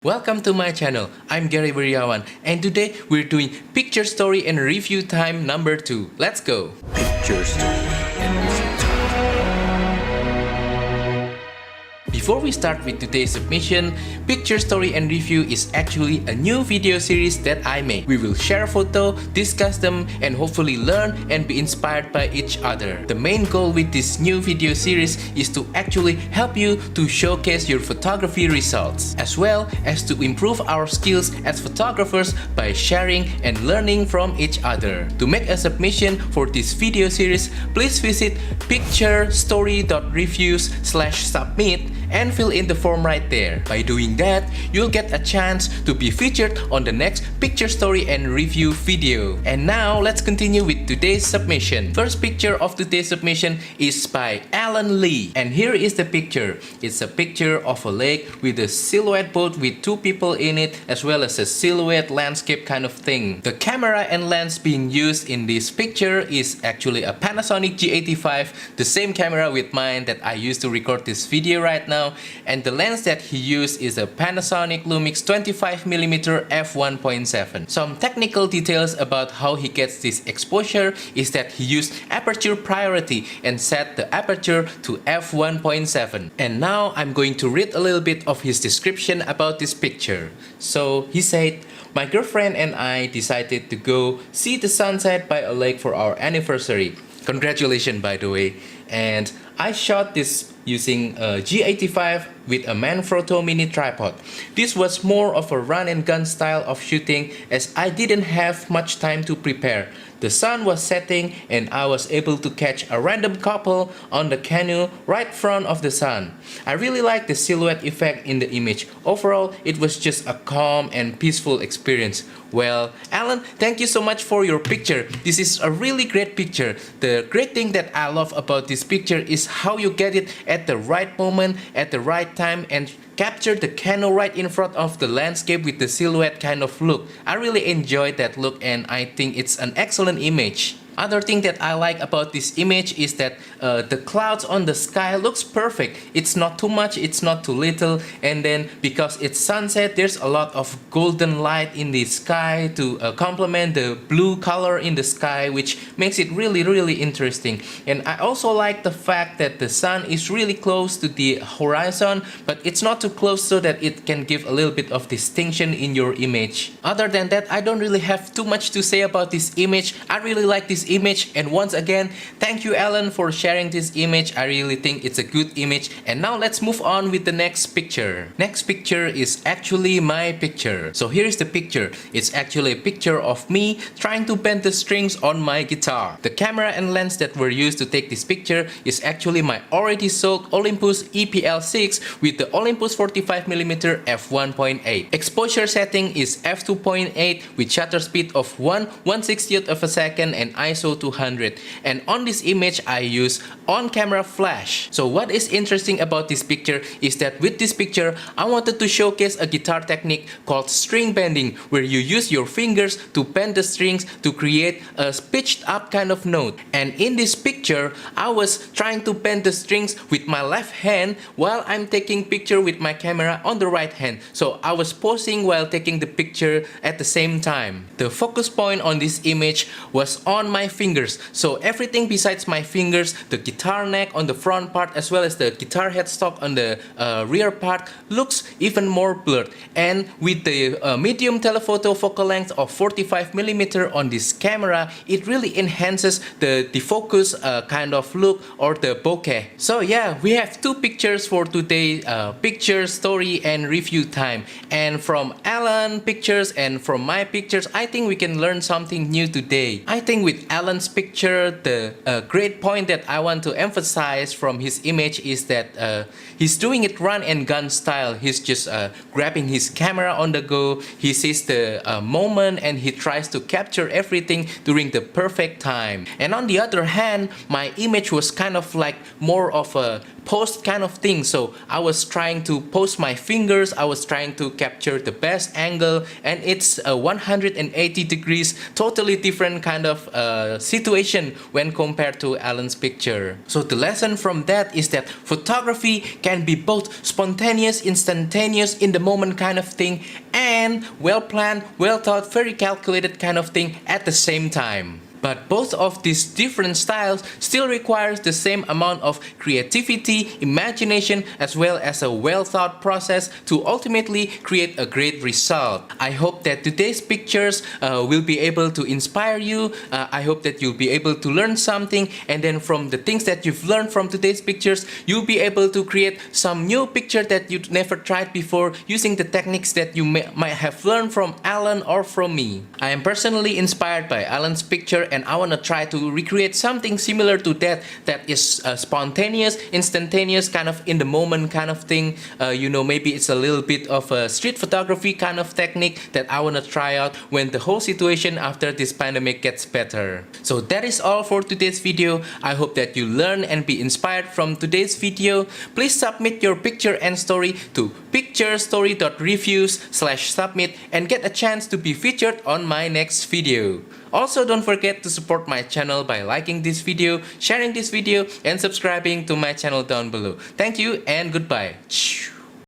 Welcome to my channel. I'm Gary Wiryawan and today we're doing picture story and review time number 2. Let's go! Picture story and review time. Before we start with today's submission, Picture Story and Review is actually a new video series that I made. We will share photo, discuss them, and hopefully learn and be inspired by each other. The main goal with this new video series is to actually help you to showcase your photography results, as well as to improve our skills as photographers by sharing and learning from each other. To make a submission for this video series, please visit picturestory.reviews/submit and fill in the form right there. By doing that, you'll get a chance to be featured on the next picture story and review video. And now let's continue with today's submission. First picture of today's submission is by Alan Lee, and here is the picture. It's a picture of a lake with a silhouette boat with two people in it, as well as a silhouette landscape kind of thing. The camera and lens being used in this picture is actually a Panasonic G85, the same camera with mine that I used to record this video right now. And the lens that he used is a Panasonic Lumix 25mm f1.7. Some technical details about how he gets this exposure is that he used aperture priority and set the aperture to f1.7. And now I'm going to read a little bit of his description about this picture. So he said, "My girlfriend and I decided to go see the sunset by a lake for our anniversary." Congratulations, by the way. And I shot this using a G85 with a Manfrotto mini tripod. This was more of a run and gun style of shooting as I didn't have much time to prepare. The sun was setting and I was able to catch a random couple on the canoe right front of the sun. I really liked the silhouette effect in the image. Overall, it was just a calm and peaceful experience. Well, Alan, thank you so much for your picture. This is a really great picture. The great thing that I love about this picture is how you get it at the right moment, at the right time, and capture the canoe right in front of the landscape with the silhouette kind of look. I really enjoyed that look and I think it's an excellent image. Other thing that I like about this image is that the clouds on the sky looks perfect. It's not too much, it's not too little, and then because it's sunset, there's a lot of golden light in the sky to complement the blue color in the sky, which makes it really interesting. And I also like the fact that the sun is really close to the horizon, but it's not too close so that it can give a little bit of distinction in your image. Other than that, I don't really have too much to say about this image. I really like this image, and once again, thank you, Alan, for sharing this image. I really think it's a good image. And now let's move on with the next picture. Next picture is actually my picture. So here is the picture. It's actually a picture of me trying to bend the strings on my guitar. The camera and lens that were used to take this picture is actually my already sold Olympus E-PL6 with the Olympus 45mm f1.8. Exposure setting is f2.8 with shutter speed of 1/160th of a second and ISO 200. And on this image I use on-camera flash. So what is interesting about this picture is that with this picture I wanted to showcase a guitar technique called string bending, where you use your fingers to bend the strings to create a pitched up kind of note. And in this picture I was trying to bend the strings with my left hand while I'm taking picture with my camera on the right hand. So I was posing while taking the picture at the same time. The focus point on this image was on my fingers, so everything besides my fingers, the guitar neck on the front part as well as the guitar headstock on the rear part, looks even more blurred. And with the medium telephoto focal length of 45mm on this camera, it really enhances the defocus kind of look or the bokeh. So yeah, we have two pictures for today, picture story and review time. And from Alan pictures and from my pictures, I think we can learn something new today. I think with Alan's picture, the great point that I want to emphasize from his image is that he's doing it run and gun style. He's just grabbing his camera on the go. He sees the moment and he tries to capture everything during the perfect time. And on the other hand, my image was kind of like more of a post kind of thing. So I was trying to post my fingers, I was trying to capture the best angle, and it's a 180 degrees, totally different kind of situation when compared to Alan's picture. picture. So the lesson from that is that photography can be both spontaneous, instantaneous, in the moment kind of thing, and well planned, well thought, very calculated kind of thing at the same time. But both of these different styles still requires the same amount of creativity, imagination, as well as a well thought process to ultimately create a great result. I hope that today's pictures will be able to inspire you. I hope that you'll be able to learn something, and then from the things that you've learned from today's pictures, you'll be able to create some new picture that you'd never tried before using the techniques that you might have learned from Alan or from me. I am personally inspired by Alan's picture, and I want to try to recreate something similar to that is spontaneous, instantaneous, kind of in the moment kind of thing. Maybe it's a little bit of a street photography kind of technique that I want to try out when the whole situation after this pandemic gets better. So that is all for today's video. I hope that you learn and be inspired from today's video. Please submit your picture and story to picturestory.reviews/submit and get a chance to be featured on my next video. Also, don't forget to support my channel by liking this video, sharing this video, and subscribing to my channel down below. Thank you and goodbye.